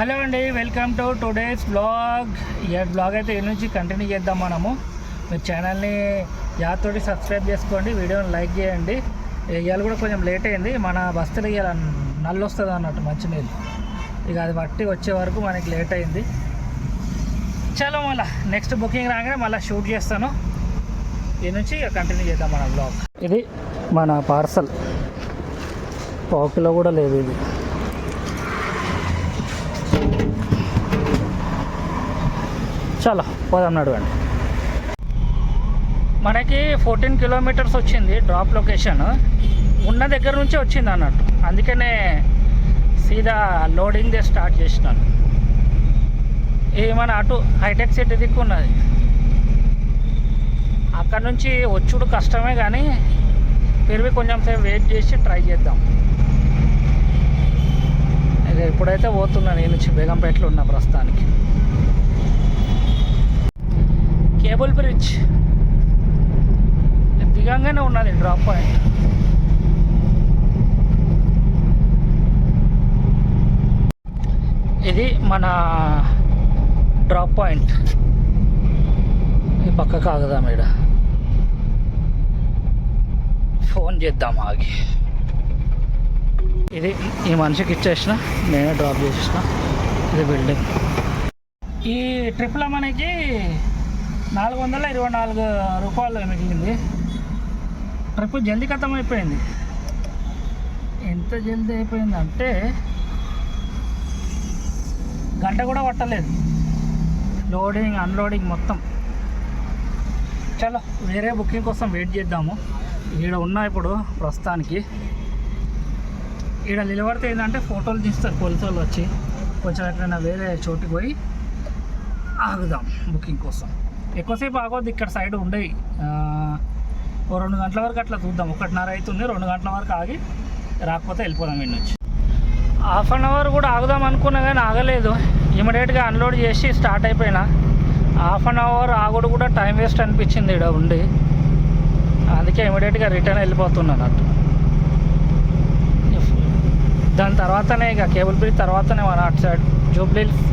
Hello అండి, welcome to today's blog. ఈ blog అయితే ఈ నుంచి కంటిన్యూ చేద్దాం మనము. మీరు ఛానల్ని యాతోటి సబ్స్క్రైబ్ చేసుకోండి, వీడియోని లైక్ చేయండి. ఇవాళ కూడా కొంచెం లేట్ అయింది, మన బస్తీలో ఇవాళ నల్లు వస్తుంది అన్నట్టు మంచినీళ్ళు. ఇక అది బట్టి వచ్చే వరకు మనకి లేట్ అయింది. చలో మళ్ళీ నెక్స్ట్ బుకింగ్ రాగానే మళ్ళీ షూట్ చేస్తాను. ఈ నుంచి ఇక కంటిన్యూ చేద్దాం మన బ్లాగ్. ఇది మన పార్సల్, పావుకిలో కూడా లేదు ఇది. చాలా పోదాం నడవండి. మనకి 14 కిలోమీటర్స్ వచ్చింది డ్రాప్ లొకేషన్. ఉన్న దగ్గర నుంచే వచ్చింది అన్నట్టు, అందుకనే సీదా లోడింగ్ స్టార్ట్ చేసినాను. ఇది మన అటు హైటెక్ సిటీ దిక్కు ఉన్నది. అక్కడ నుంచి వచ్చుడు కష్టమే, కానీ పెరిగి కొంచెం సేపు వెయిట్ చేసి ట్రై చేద్దాం. ఇక ఇప్పుడైతే పోతున్నాను ఈ నుంచి బేగంపేటలో ఉన్న ప్రస్తుతానికి. కేబుల్ బ్రిడ్జ్ దిగంగానే ఉన్నది డ్రాప్ పాయింట్. ఇది మన డ్రాప్ పాయింట్. ఈ పక్క కాగదాం, ఇక్కడ ఫోన్ చేద్దాం ఆగి. ఇది ఈ మనిషికి ఇచ్చేసిన, నేనే డ్రాప్ చేసేసిన. ఇది బిల్డింగ్. ఈ ట్రిప్లో మనకి 424 రూపాయలు మిగిలింది. ట్రిప్ జల్దీ ఖతం అయిపోయింది. ఎంత జల్దీ అయిపోయిందంటే గంట కూడా పట్టలేదు, లోడింగ్ అన్లోడింగ్ మొత్తం. చలో వేరే బుకింగ్ కోసం వెయిట్ చేద్దాము. ఈడ ఉన్నా ఇప్పుడు ప్రస్తుతానికి. ఈడ నిలబడితే ఏంటంటే ఫోటోలు తీస్తారు పోలీసు వాళ్ళు వచ్చి. కొంచెం ఎక్కడైనా వేరే చోటుకి పోయి ఆగుదాం బుకింగ్ కోసం. ఎక్కువసేపు ఆగొద్దు, ఇక్కడ సైడ్ ఉండేవి. ఓ 2 గంటల వరకు అట్లా చూద్దాం. 1:30 అవుతుంది, 2 గంటల వరకు ఆగి రాకపోతే వెళ్ళిపోదాం వీడి నుంచి. హాఫ్ అన్ అవర్ కూడా ఆగుదాం అనుకున్నా కానీ ఆగలేదు. ఇమీడియట్గా అన్లోడ్ చేసి స్టార్ట్ అయిపోయినా. హాఫ్ అన్ అవర్ ఆగుడు కూడా టైం వేస్ట్ అనిపించింది ఇక్కడ ఉండి. అందుకే ఇమీడియట్గా రిటర్న్ వెళ్ళిపోతున్నాను అన్నట్టు. దాని తర్వాతనే ఇక కేబుల్ బ్రిడ్జ్ తర్వాతనే మన అటు సైడ్ జూబ్లీహిల్స్,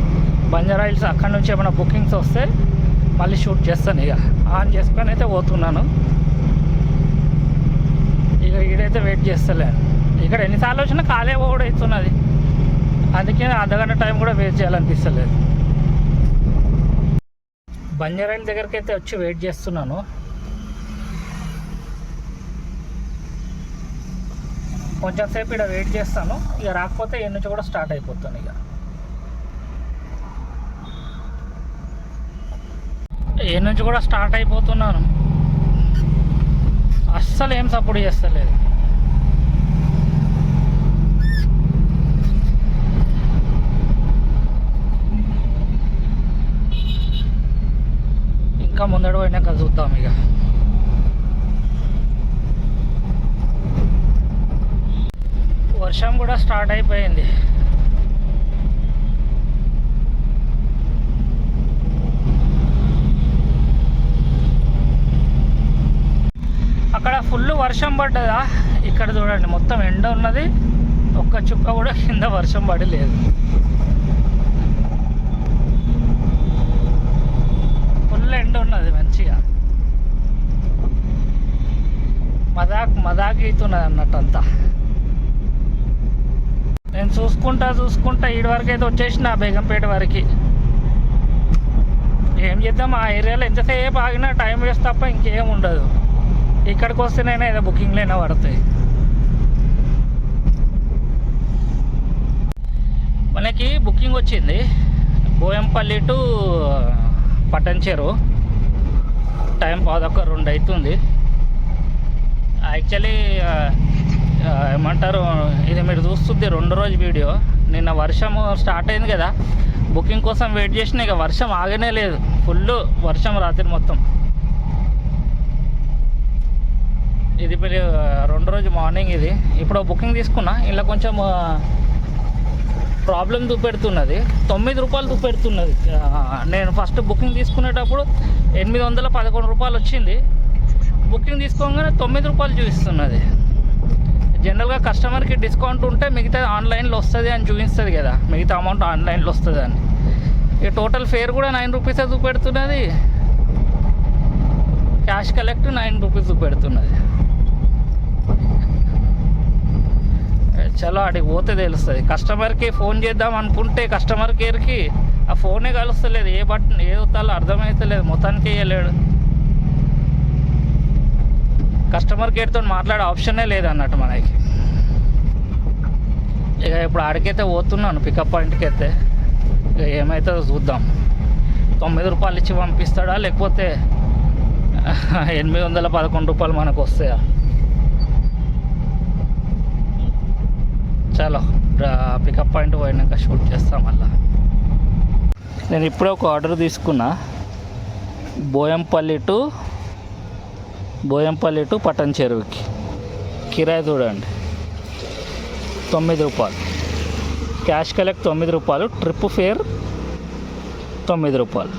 బంజారా హిల్స్ అక్కడి నుంచి ఏమైనా బుకింగ్స్ వస్తే మళ్ళీ షూట్ చేస్తాను. ఇక ఆన్ చేసుకొని అయితే పోతున్నాను. ఇక ఈడైతే వెయిట్ చేస్తలేను. ఇక్కడ ఎన్నిసార్లు వచ్చినా ఖాళీ కూడా అవుతున్నది, అందుకే అర్ధగంట టైం కూడా వేస్ట్ చేయాలనిపిస్తలేదు. బంజారా హిల్స్ దగ్గరికి అయితే వచ్చి వెయిట్ చేస్తున్నాను. కొంచెం సేపు ఇక్కడ వెయిట్ చేస్తాను. ఇక రాకపోతే ఈ నుంచి కూడా స్టార్ట్ అయిపోతాను. ఇక ఈ నుంచి కూడా స్టార్ట్ అయిపోతున్నాను. అస్సలు ఏం సపోర్ట్ చేస్తలేదు. ఇంకా ముందడు పోయినాక చూద్దాం. ఇక వర్షం కూడా స్టార్ట్ అయిపోయింది. అక్కడ ఫుల్ వర్షం పడ్డదా, ఇక్కడ చూడండి మొత్తం ఎండ ఉన్నది. ఒక్క చుక్క కూడా కింద వర్షం పడి లేదు. ఫుల్ ఎండ ఉన్నది, మంచిగా మదాక్ అవుతున్నది అన్నట్టు అంతా. నేను చూసుకుంటా ఈడి వరకు అయితే వచ్చేసిన బేగంపేట వరకు. ఏం చేద్దాం, ఆ ఏరియాలో ఎంతసేపు ఆగినా టైం వేస్ట్ తప్ప ఇంకేం ఉండదు. ఇక్కడికి వస్తేనైనా ఏదో బుకింగ్లైనా పడతాయి. మనకి బుకింగ్ వచ్చింది బోయంపల్లి టు పట్టంచెరు. టైం 11:02 అవుతుంది. యాక్చువల్లీ ఏమంటారు, ఇది మీరు చూస్తుంది 2 రోజు వీడియో. నిన్న వర్షం స్టార్ట్ అయింది కదా, బుకింగ్ కోసం వెయిట్ చేసిన. ఇక వర్షం ఆగనే లేదు, ఫుల్ వర్షం రాత్రి మొత్తం. ఇది 2 రోజు మార్నింగ్. ఇది ఇప్పుడు బుకింగ్ తీసుకున్నా, ఇలా కొంచెం ప్రాబ్లం చూపెడుతున్నది. 9 రూపాయలు చూపెడుతున్నది. నేను ఫస్ట్ బుకింగ్ తీసుకునేటప్పుడు 811 రూపాయలు వచ్చింది. బుకింగ్ తీసుకోగానే 9 రూపాయలు చూపిస్తున్నది. జనరల్గా కస్టమర్కి డిస్కౌంట్ ఉంటే మిగతా ఆన్లైన్లో వస్తుంది అని చూపిస్తుంది కదా, మిగతా అమౌంట్ ఆన్లైన్లో వస్తుంది అని. ఇక టోటల్ ఫేర్ కూడా 9 రూపీసే చూపెడుతున్నది, క్యాష్ కలెక్ట్ 9 రూపీస్ చూపెడుతున్నది. చలో అడిగి పోతే తెలుస్తుంది. కస్టమర్కి ఫోన్ చేద్దాం అనుకుంటే కస్టమర్ కేర్కి ఆ ఫోనే కలుస్తలేదు, ఏ బటన్ ఏ వత్తాలో అర్థమవుతలేదు, మొత్తానికి వేయలేడు. కస్టమర్ కేర్తో మాట్లాడే ఆప్షనే లేదన్నట్టు మనకి. ఇక ఇప్పుడు ఆడికైతే పోతున్నాను, పికప్ పాయింట్కి అయితే. ఇక ఏమవుతుందో చూద్దాం. 9 రూపాయలు ఇచ్చి పంపిస్తాడా, లేకపోతే 811 రూపాయలు మనకు వస్తాయా? చలో పికప్ పాయింట్ పోయినాక షూట్ చేస్తాం మళ్ళా. నేను ఇప్పుడే ఒక ఆర్డర్ తీసుకున్నా, బోయంపల్లి టు పటన్ చెరువుకి. కిరాయి చూడండి 9 రూపాయలు, క్యాష్ కలెక్ట్ 9 రూపాయలు, ట్రిప్ ఫేర్ 9 రూపాయలు.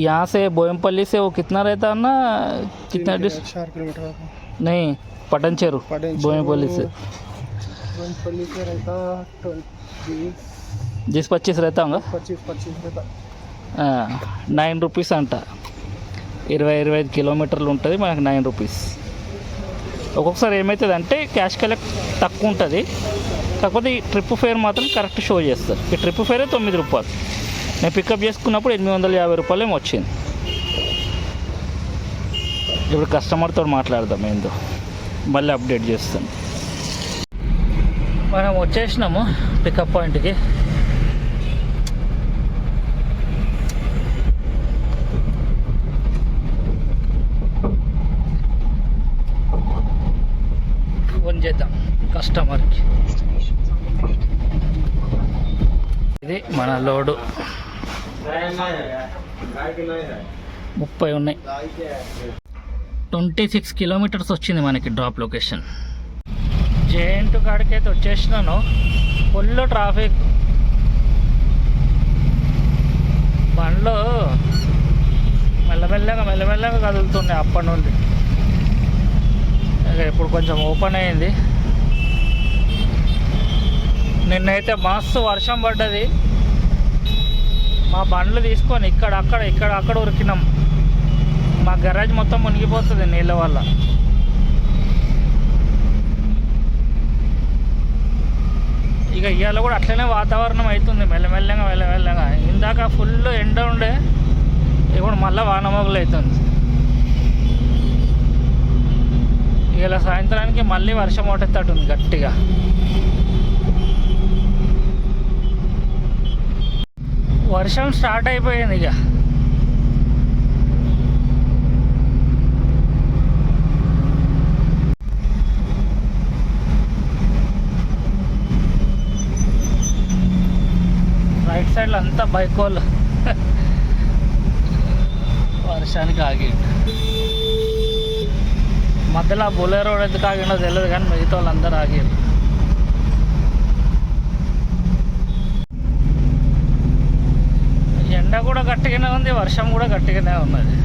यहाँ से बोयमपल्ली से वो कितना रहता है ना, कितना 4 किलोमीटर नहीं, पटन चेरू बोयमपल्ली से रहता 20-25 रहता होगा, 25 रहता. 9 రూపీస్ అంట. 20-25 కిలోమీటర్లు ఉంటుంది, మనకు 9 రూపీస్. ఒక్కొక్కసారి ఏమవుతుంది అంటే క్యాష్ కలెక్ట్ తక్కువ ఉంటుంది, కాకపోతే ఈ ట్రిప్ ఫేర్ మాత్రం కరెక్ట్ షో చేస్తారు. ఈ ట్రిప్ ఫేరే 9 రూపాయలు. నేను పికప్ చేసుకున్నప్పుడు 850 రూపాయలు ఏమో వచ్చింది. ఇప్పుడు కస్టమర్తో మాట్లాడదాం ఏందో, మళ్ళీ అప్డేట్ చేస్తాను. మనం వచ్చేసినాము పికప్ పాయింట్కి. ఫోన్ చేద్దాం కస్టమర్కి. ఇది మన లోడు 30 ఉన్నాయి. 26 కిలోమీటర్స్ వచ్చింది మనకి డ్రాప్ లొకేషన్. జేఎన్2 కాడికి అయితే వచ్చేసినాను. ఫుల్ ట్రాఫిక్, బండ్లు మెల్లమెల్లగా కదులుతున్నాయి అప్పటి నుండి. ఇప్పుడు కొంచెం ఓపెన్ అయింది. నిన్నైతే మస్తు వర్షం పడ్డది. మా బండ్లు తీసుకొని ఇక్కడ ఉరికినాం. మా గరాజ్ మొత్తం మునిగిపోతుంది నీళ్ళ వల్ల. ఇక ఇవాళ కూడా అట్లనే వాతావరణం అవుతుంది, మెల్లమెల్లగా. ఇందాక ఫుల్ ఎండ ఉండే, ఇప్పుడు మళ్ళీ వానమోగులు అవుతుంది. ఇలా సాయంత్రానికి మళ్ళీ వర్షం ఒకటేటట్టుంది గట్టిగా. వర్షం స్టార్ట్ అయిపోయింది. ఇక రైట్ సైడ్లో అంతా బైక్ వాళ్ళు వర్షానికి ఆగి, మధ్యలో బొలేరో ఎందుకు ఆగిండో తెలియదు కానీ మిగతా వాళ్ళందరూ ఆగారు. ఎండ కూడా గట్టిగానే ఉంది, వర్షం కూడా గట్టిగానే ఉన్నది.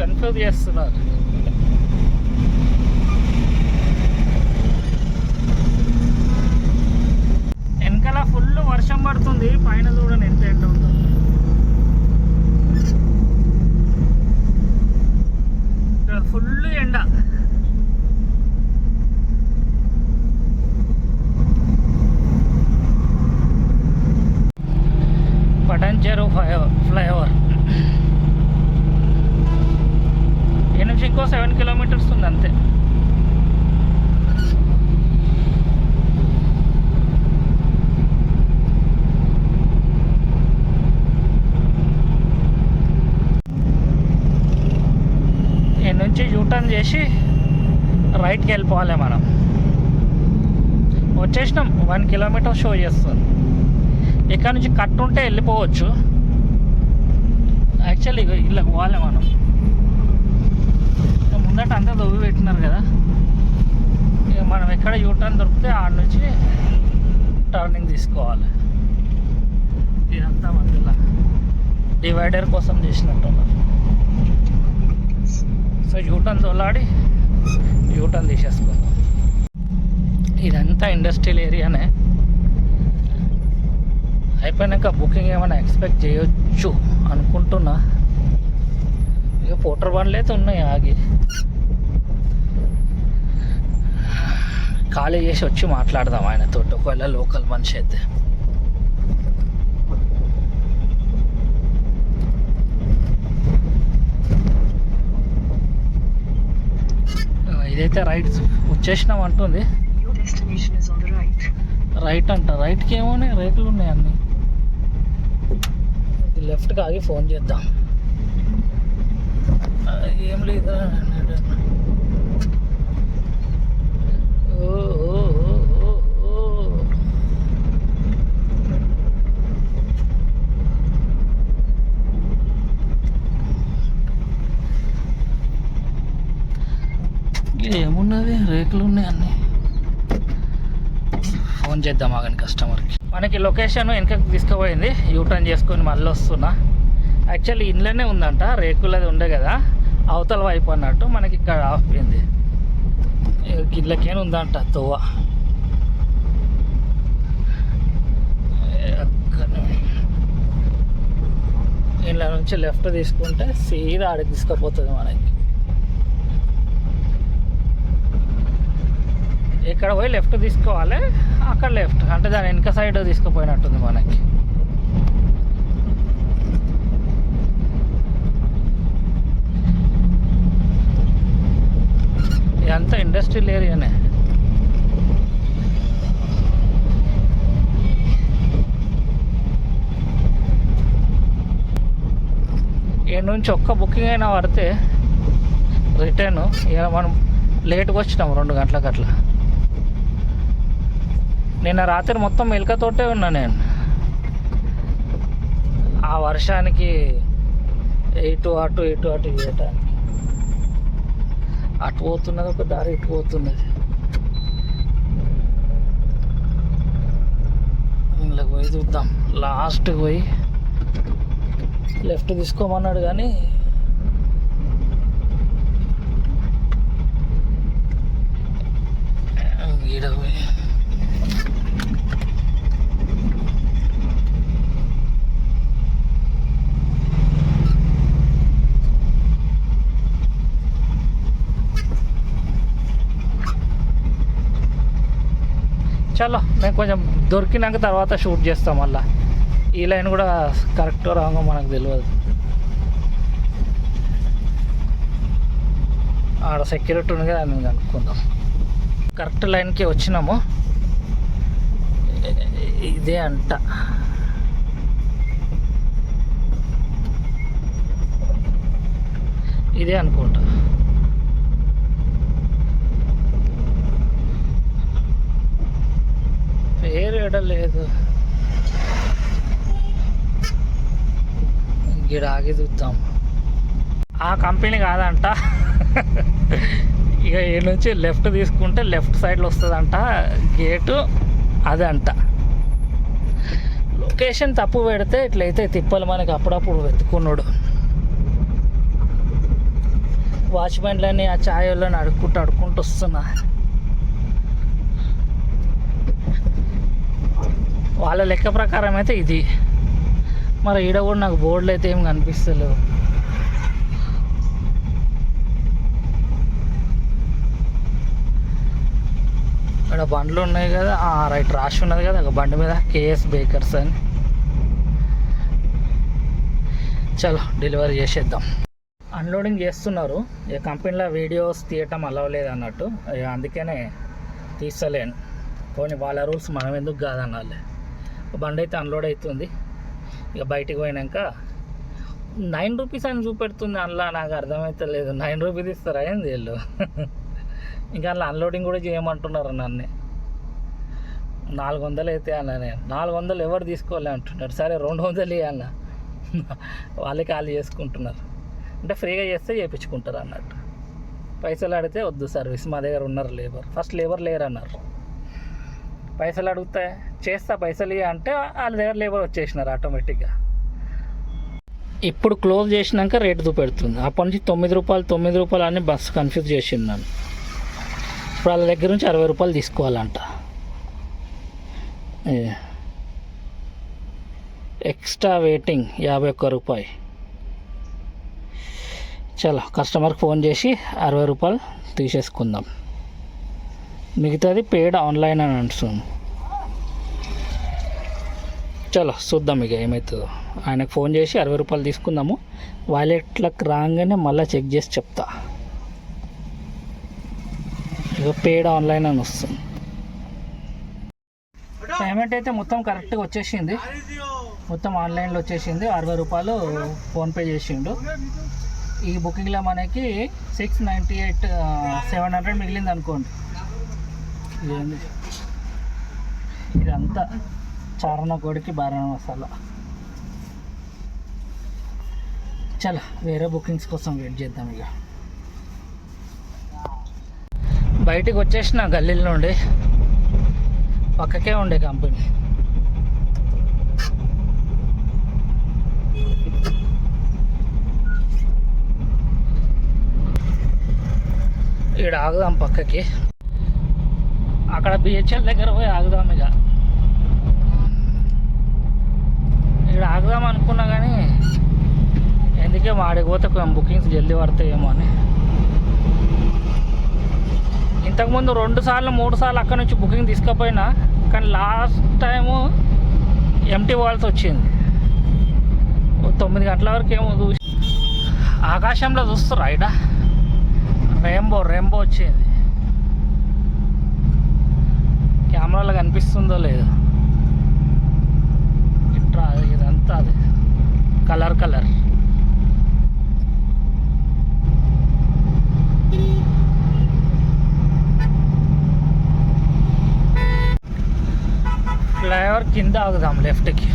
కన్ఫ్యూజ్ చేస్తున్నారు. వెనకాల ఫుల్ వర్షం పడుతుంది, పైన చూడండి ఎంత ఎండ ఉందో. ఇక్కడ ఫుల్ ఎండ. పటన్ చెరువు ఫ్లైఓవర్ ఈ నుంచి ఇంకో 7 కిలోమీటర్స్ ఉంది అంతే. ఈ నుంచి యూటర్న్ చేసి రైట్కి వెళ్ళిపోవాలి మనం. వచ్చేసినాం, 1 కిలోమీటర్ షో చేస్తుంది. ఇక్కడ నుంచి కట్ ఉంటే వెళ్ళిపోవచ్చు. యాక్చువల్లీ ఇలా పోవాలి మనం. ముందట అంతా దొవ్వి పెట్టినారు కదా, ఇక మనం ఎక్కడ యూటర్న్ దొరికితే ఆడ నుంచి టర్నింగ్ తీసుకోవాలి. ఇదంతా మధ్యలో డివైడర్ కోసం చేసినట్టున్నారు. సో యూటర్న్ తోలాడి యూటర్న్ తీసేసుకుందాం. ఇదంతా ఇండస్ట్రియల్ ఏరియానే. అయిపోయినాక బుకింగ్ ఏమైనా ఎక్స్పెక్ట్ చేయొచ్చు అనుకుంటున్నా. ఇక పోటర్ బండ్లు అయితే ఉన్నాయి ఆగి. ఖాళీ చేసి వచ్చి మాట్లాడదాం ఆయనతో, ఒకవేళ లోకల్ మనిషి అయితే. ఇదైతే రైట్ వచ్చేసినాం అంటుంది. రైట్ అంట. రైట్కి ఏమోనే రేకులు ఉన్నాయి అన్నీ. లెఫ్ట్కి ఆగి ఫోన్ చేద్దాం. ఏం లేదా ఏమున్నది, రేకులు ఉన్నాయి అన్నీ. ఫోన్ చేద్దాం ఆగని కస్టమర్కి. మనకి లొకేషన్ వెనకకి తీసుకుపోయింది. యూటర్న్ చేసుకొని మళ్ళీ వస్తున్నా. యాక్చువల్లీ ఇంట్లోనే ఉందంట, రేకులది ఉండే కదా అవతల వైపు అన్నట్టు. మనకి ఇక్కడ ఆపింది. గిట్లకేనే ఉందంట తోవ. ఇంట్లో నుంచి లెఫ్ట్ తీసుకుంటే సీదా ఆడికి తీసుకుపోతుంది మనకి. ఇక్కడ పోయి లెఫ్ట్ తీసుకోవాలి, అక్కడ లెఫ్ట్ అంటే దాని వెనక సైడ్ తీసుకుపోయినట్టుంది మనకి. ఇదంతా ఇండస్ట్రియల్ ఏరియానే. ఈ నుంచి ఒక్క బుకింగ్ అయినా పడితే రిటర్న్. ఇక మనం లేట్గా వచ్చినాము 2 గంటలకు అట్లా. నిన్న రాత్రి మొత్తం మెలకతోటే ఉన్నా నేను. ఆ వర్షానికి ఇటు అటు చేయటానికి. అటు పోతున్నది ఒక దారి, ఇటు పోతున్నది. ఇలా పోయి చూద్దాం. లాస్ట్కి పోయి లెఫ్ట్ తీసుకోమన్నాడు కానీ ఈడ పోయి చలో. నేను కొంచెం దొరికినాక తర్వాత షూట్ చేస్తాం మళ్ళా. ఈ లైన్ కూడా కరెక్టో రాంగో మనకు తెలియదు. ఆడ సెక్యూరిటీ ఉంది కదా, నేను కనుక్కుందాం. కరెక్ట్ లైన్కి వచ్చినాము. ఇదే అంట. ఇదే అనుకుంటా. పేరు ఎడలేదు. గిడ ఆగి చూద్దాం. ఆ కంపెనీ కాదంట. ఇక ఈ నుంచి లెఫ్ట్ తీసుకుంటే లెఫ్ట్ సైడ్లో వస్తుందంట గేటు. అదే అంట. లొకేషన్ తప్పు పెడితే ఇట్లయితే తిప్పలు మనకి అప్పుడప్పుడు వెతుకున్నాడు. వాచ్మెన్లని ఆ ఛాయ్ వాళ్ళని అడుక్కుంటూ వస్తున్నా. వాళ్ళ లెక్క ప్రకారం అయితే ఇది. మరి ఈడ కూడా నాకు బోర్డులు అయితే ఏం కనిపిస్తలేవు. ఇక్కడ బండ్లు ఉన్నాయి కదా, రైట్ రాసి ఉన్నది కదా ఒక బండి మీద కేఎస్ బేకర్స్ అని. చలో డెలివరీ చేసేద్దాం. అన్లోడింగ్ చేస్తున్నారు. ఇక కంపెనీలో వీడియోస్ తీయటం అలవలేదు అన్నట్టు, అందుకనే తీస్తలేను. పోనీ వాళ్ళ రూల్స్ మనం ఎందుకు కాదన్నాలే. బండి అయితే అన్లోడ్ అవుతుంది. ఇక బయటికి పోయినాక 9 రూపీస్ అని చూపెడుతుంది అందులో. నాకు అర్థమైతే లేదు. 9 రూపీస్ ఇస్తారా ఏంది వీళ్ళు? ఇంకా అందులో అన్లోడింగ్ కూడా చేయమంటున్నారు నన్ను. 400 అయితే అన్న. నేను 400 ఎవరు తీసుకోవాలి అంటున్నారు. సరే 200 ఇవ్వాలన్న. వాళ్ళే ఖాళీ చేసుకుంటున్నారు. అంటే ఫ్రీగా చేస్తే చేయించుకుంటారు అన్నట్టు. పైసలు అడిగితే వద్దు సర్వీస్ మా దగ్గర ఉన్నారు లేబర్. ఫస్ట్ లేబర్ లేరు అన్నారు. పైసలు అడుగుతా చేస్తా పైసలు అంటే వాళ్ళ దగ్గర లేబర్ వచ్చేసినారు ఆటోమేటిక్గా. ఇప్పుడు క్లోజ్ చేసినాక రేటు చూపెడుతుంది. అప్పటి నుంచి ₹9 అని బస్సు కన్ఫ్యూజ్ చేసింది నన్ను. ఇప్పుడు వాళ్ళ దగ్గర నుంచి ₹60 తీసుకోవాలంట. Extra waiting ₹51. చలో కస్టమర్కి ఫోన్ చేసి ₹60 తీసేసుకుందాం. మిగతాది పేడ్ ఆన్లైన్ అని అంటుంది. చలో చూద్దాం ఇక ఏమవుతుందో. ఆయనకు ఫోన్ చేసి ₹60 తీసుకుందాము. వాలెట్లకు రాగానే మళ్ళీ చెక్ చేసి చెప్తా. ఇక పేడ్ ఆన్లైన్ అని వస్తుంది. పేమెంట్ అయితే మొత్తం కరెక్ట్గా వచ్చేసింది. మొత్తం ఆన్లైన్లో వచ్చేసింది. ₹60 ఫోన్పే చేసిండు. ఈ బుకింగ్లో మనకి 698 700 మిగిలింది అనుకోండి. ఇదంతా చారణ కోడికి బారణ మసాలా. చలో వేరే బుకింగ్స్ కోసం వెయిట్ చేద్దాం. ఇక బయటికి వచ్చేసిన గల్లీల నుండి. పక్కకే ఉండే కంపెనీ. ఇక్కడ ఆగుదాం పక్కకి. అక్కడ బిహెచ్ఎల్ దగ్గర పోయి ఆగుదాం. ఇక ఇక్కడ ఆగుదాం అనుకున్నా కానీ ఎందుకే ఆడికి పోతే బుకింగ్స్ జల్దీ పడతాయేమో అని. ఇంతకుముందు 2 సార్లు 3 సార్లు అక్కడ నుంచి బుకింగ్ తీసుకుపోయినా కానీ లాస్ట్ టైము ఎంటీ వాల్స్ వచ్చింది. 9 గంటల వరకు ఏమో చూసి ఆకాశంలో చూస్తారు. ఇక్కడ రెయిన్బో వచ్చింది. కెమెరాలో కనిపిస్తుందో లేదో. ఇట్లా ఇదంతా అది కలర్ ఫ్లైఓవర్ కింద ఆగుదాం లెఫ్ట్కి.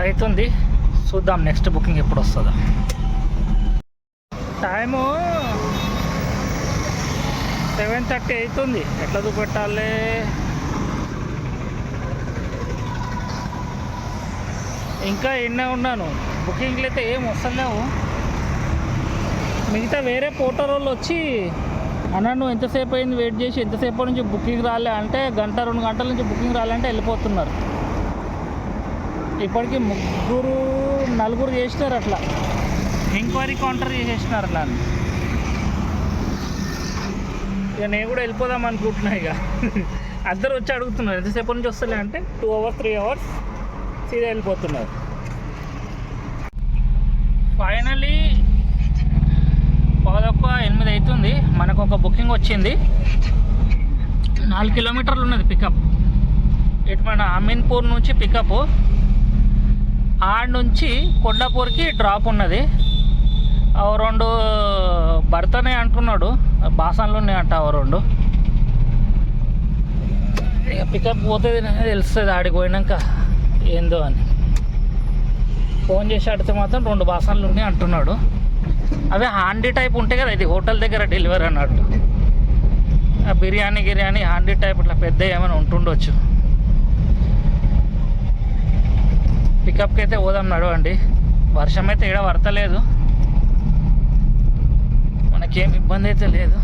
అవుతుంది. చూద్దాం నెక్స్ట్ బుకింగ్ ఎప్పుడు వస్తుందో. టైము 7:30 అవుతుంది. ఎట్లా చూపెట్టాలి? ఇంకా ఎన్నే ఉన్నాను. బుకింగ్లు అయితే ఏం వస్తలేవు. మిగతా వేరే పోర్టల్ వాళ్ళు వచ్చి అన్న నువ్వు ఎంతసేపు అయింది వెయిట్ చేసి, ఎంతసేపు నుంచి బుకింగ్ రాలే అంటే 1-2 గంటల నుంచి బుకింగ్ రాలంటే వెళ్ళిపోతున్నారు. ఇప్పటికీ 3-4 చేసినారు. అట్లా ఎంక్వైరీ కౌంటర్ చేసేసినారు నన్ను. ఇక నేను కూడా వెళ్ళిపోదాం అనుకుంటున్నా. ఇక అందరు వచ్చి అడుగుతున్నారు ఎంతసేపు నుంచి వస్తలే అంటే 2 hours 3 hours సీదా వెళ్ళిపోతున్నారు. ఫైనలీ 7:08 అవుతుంది. మనకు ఒక బుకింగ్ వచ్చింది. 4 కిలోమీటర్లు ఉన్నది పికప్. ఇటు మన అమీన్పూర్ నుంచి పికప్, ఆడ నుంచి కొండాపూర్కి డ్రాప్ ఉన్నది. 2 భర్తనే అంటున్నాడు, బాసన్లు ఉన్నాయంట 2. ఇక పికప్ పోతుంది తెలుస్తుంది ఆడికి పోయినాక ఏందో అని. ఫోన్ చేసి అడిగితే మాత్రం 2 బాసన్లు ఉన్నాయి అంటున్నాడు. అవి హాండీ టైప్ ఉంటాయి కదా, ఇది హోటల్ దగ్గర డెలివరీ అన్నట్టు. బిర్యానీ హాండీ టైప్ ఇట్లా పెద్ద ఏమైనా ఉంటుండొచ్చు. పికప్కి అయితే పోదాం నడవండి. వర్షం అయితే ఈడ పడతలేదు, మనకేం ఇబ్బంది అయితే లేదు.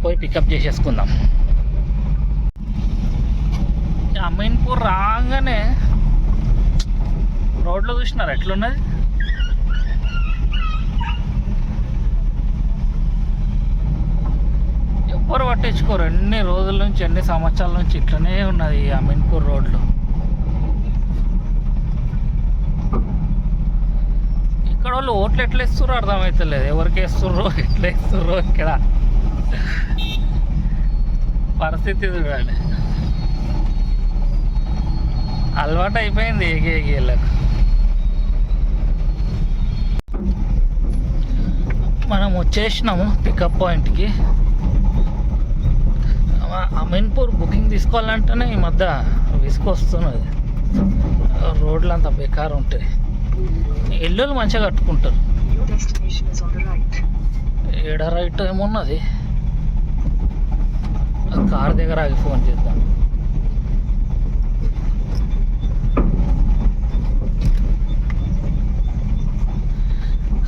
పోయి పికప్ చేసేసుకుందాం. అమీన్పూర్ రాగానే రోడ్లో చూసినారు ఎట్లున్నది. ఎవ్వరు పట్టించుకోరు. ఎన్ని రోజుల నుంచి, ఎన్ని సంవత్సరాల నుంచి ఇట్లనే ఉన్నది ఈ అమీన్పూర్ రోడ్లు. ఇక్కడ వాళ్ళు ఓట్లు ఎట్లా ఇస్తుర్రో అర్థమవుతలేదు. ఎవరికి వేస్తుర్రో ఎట్లా ఇస్తుర్రో ఇక్కడ పరిస్థితి చూడండి. అలవాటు అయిపోయింది ఏగి వీళ్ళకు. మనం వచ్చేసినాము పికప్ పాయింట్కి. అమీన్పూర్ బుకింగ్ తీసుకోవాలంటేనే ఈ మధ్య విసుకొస్తున్నది. రోడ్లు అంతా బేకారు ఉంటాయి. ఇల్లులు మంచిగా కట్టుకుంటారు. ఏడ రైట్ ఏమున్నది, కార్ దగ్గర ఆగి ఫోన్ చేద్దాం.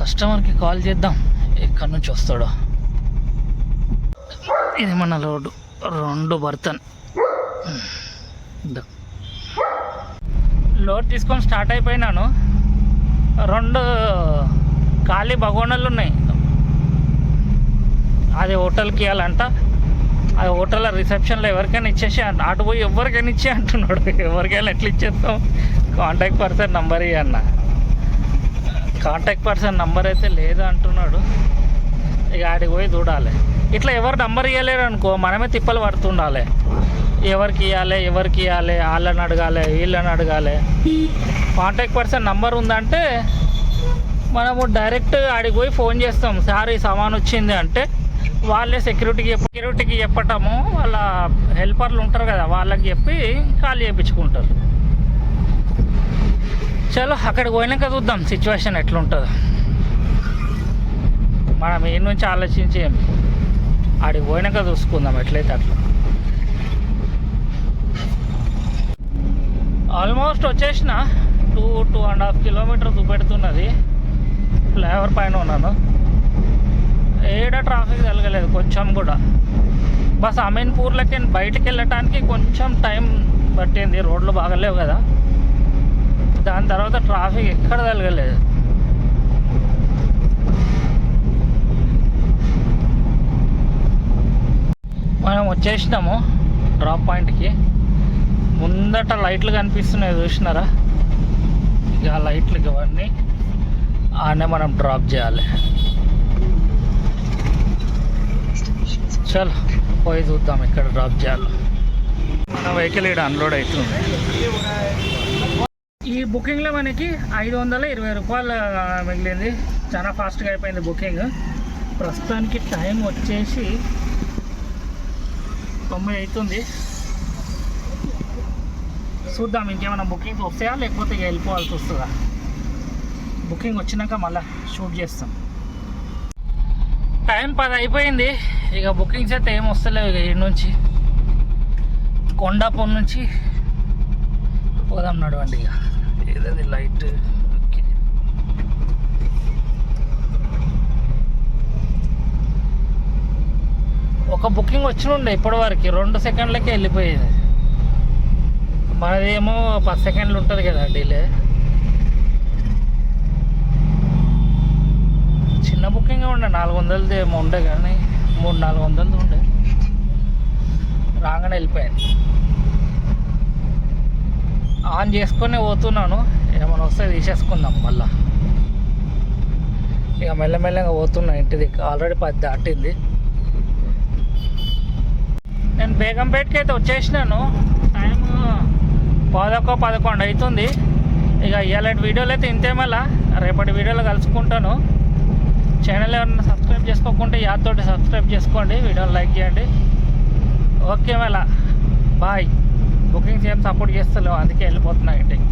కస్టమర్కి కాల్ చేద్దాం ఎక్కడి నుంచి వస్తాడో. ఇది మన రోడ్డు 2 బర్తన్. లోడ్ తీసుకొని స్టార్ట్ అయిపోయినాను. 2 ఖాళీ బగోనలు ఉన్నాయి. అది హోటల్కి ఇవ్వాలంట. అది హోటల్లో రిసెప్షన్లో ఎవరికైనా ఇచ్చేసి అటు పోయి ఎవరికైనా ఇచ్చే అంటున్నాడు. ఎవరికైనా ఎట్లా ఇచ్చేస్తాం? కాంటాక్ట్ పర్సన్ నంబర్ ఇవ్వన్న. కాంటాక్ట్ పర్సన్ నంబర్ అయితే లేదు అంటున్నాడు. ఇక ఆడికి పోయి చూడాలి. ఇట్లా ఎవరు నంబర్ ఇవ్వలేరు అనుకో, మనమే తిప్పలు పడుతుండాలి. ఎవరికి ఇవ్వాలి, వాళ్ళని అడగాలి, వీళ్ళని అడగాలి. కాంటాక్ట్ పర్సన్ నంబర్ ఉందంటే మనము డైరెక్ట్ ఆడికి పోయి ఫోన్ చేస్తాం, సార్ ఈ సామాన్ వచ్చింది అంటే వాళ్ళే సెక్యూరిటీకి చెప్పటము. వాళ్ళ హెల్పర్లు ఉంటారు కదా, వాళ్ళకి చెప్పి కాల్ చేయించుకుంటారు. చలో అక్కడికి పోయినాక చూద్దాం సిచ్యువేషన్ ఎట్లుంటుందో. మనం ఈ నుంచి ఆలోచించి ఆడికి పోయినాక చూసుకుందాం ఎట్లయితే అట్లా. ఆల్మోస్ట్ వచ్చేసిన 2.5 కిలోమీటర్ చూపెడుతున్నది. ఫ్లైఓవర్ పైన ఉన్నాను. ఏడ ట్రాఫిక్ తగలలేదు కొంచెం కూడా. బస్ అమీన్పూర్లకి బయటికి వెళ్ళటానికి కొంచెం టైం పట్టింది. రోడ్లు బాగలేవు కదా, దాని తర్వాత ట్రాఫిక్ ఎక్కడ తగలలేదు. మనం వచ్చేసినాము డ్రాప్ పాయింట్కి. ముందట లైట్లు కనిపిస్తున్నాయి చూసినారా? ఇక ఆ లైట్లకి ఇవన్నీ ఆనే మనం డ్రాప్ చేయాలి. చలో పోయి చూద్దాం ఎక్కడ డ్రాప్ చేయాలో. మన వెహికల్ ఇక్కడ అన్లోడ్ అవుతుంది. ఈ బుకింగ్లో మనకి 520 రూపాయలు మిగిలింది. చాలా ఫాస్ట్గా అయిపోయింది బుకింగ్. ప్రస్తుతానికి టైం వచ్చేసి 9 అవుతుంది. చూద్దాం ఇంకేమైనా బుకింగ్స్ వస్తాయా లేకపోతే ఇక వెళ్ళిపోవాల్సి వస్తుందా. బుకింగ్ వచ్చినాక మళ్ళీ షూట్ చేస్తాం. టైం 10 అయిపోయింది. ఇక బుకింగ్స్ అయితే ఏం వస్తలేవు. ఇక ఈ నుంచి కొండాపూర్ నుంచి పోదాం నడవండి. ఇక ఏదది లైట్. ఓకే, ఒక బుకింగ్ వచ్చి ఉండే ఇప్పటివరకు 2 సెకండ్లకే వెళ్ళిపోయేది. మనదేమో 10 సెకండ్లు ఉంటుంది కదా డిలే. చిన్న బుకింగ్ ఉండే 400 ఏమో ఉండే, కానీ 300-400 ఉండే. రాగానే వెళ్ళిపోయాను. ఆన్ చేసుకొని పోతున్నాను. ఏమైనా వస్తే తీసేసుకుందాం మళ్ళా. ఇక మెల్లమెల్లగా పోతున్నా ఇంటిది. ఆల్రెడీ 10 దాటింది. నేను బేగంపేటకి అయితే వచ్చేసినాను. టైం 11 అవుతుంది. ఇక ఇలాంటి వీడియోలు అయితే ఇంతే. మళ్ళీ రేపటి వీడియోలో కలుసుకుంటాను. ఛానల్ ఎవరైనా సబ్స్క్రైబ్ చేసుకోకుంటే యాదతోటి సబ్స్క్రైబ్ చేసుకోండి, వీడియోని లైక్ చేయండి. ఓకే మళ్ళీ బాయ్. బుకింగ్స్ ఏం సపోర్ట్ చేస్తలేవు, అందుకే వెళ్ళిపోతున్నా ఇంటికి.